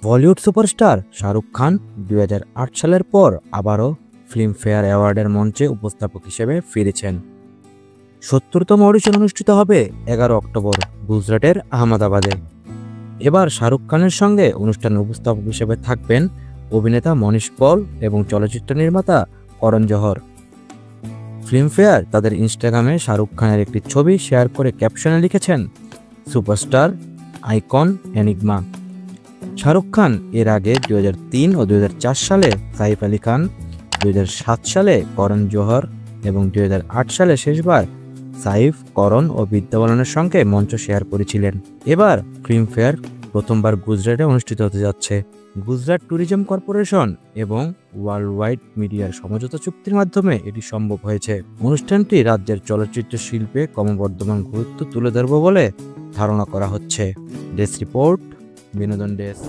Bollywood superstar Shahrukh Khan 2008 সালের পর আবারও ফিল্মফেয়ার অ্যাওয়ার্ডের মঞ্চে উপস্থাপক হিসেবে ফিরেছেন। 70তম অডিশন অনুষ্ঠিত হবে 11 অক্টোবর গুজরাটের আহমেদাবাদে। এবার শাহরুখ খানের সঙ্গে অনুষ্ঠানে উপস্থাপক হিসেবে থাকবেন অভিনেতা মনীষ পল এবং চলচ্চিত্র নির্মাতা করণ জোহর। ফিল্মফেয়ার তাদের ইনস্টাগ্রামে শাহরুখ খানের একটি ছবি শেয়ার করে ক্যাপশনে লিখেছেন, superstar icon enigma. Shahrukh Khan এর আগে 2003 ও 2004 সালে সাইফ আলী খান, 2007 সালে করণ জোহর এবং 2008 সালে শেষবার সাইফ, করণ ও বিদ্যা বালানের সঙ্গে মঞ্চ শেয়ার করেছিলেন। এবার ফিল্মফেয়ার প্রথমবার গুজরাটে অনুষ্ঠিত হতে যাচ্ছে। গুজরাট ট্যুরিজম কর্পোরেশন এবং ওয়ার্ল্ড ওয়াইড মিডিয়ার সমঝোতা চুক্তির মাধ্যমে এটি সম্ভব হয়েছে। অনুষ্ঠানটি রাজ্যের চলচ্চিত্র শিল্পে ক্রমবর্ধমান গুরুত্ব তুলে ধরবে বলে ধারণা করা হচ্ছে। ডেস্ক রিপোর্ট, বিনোদন ডেস্ক।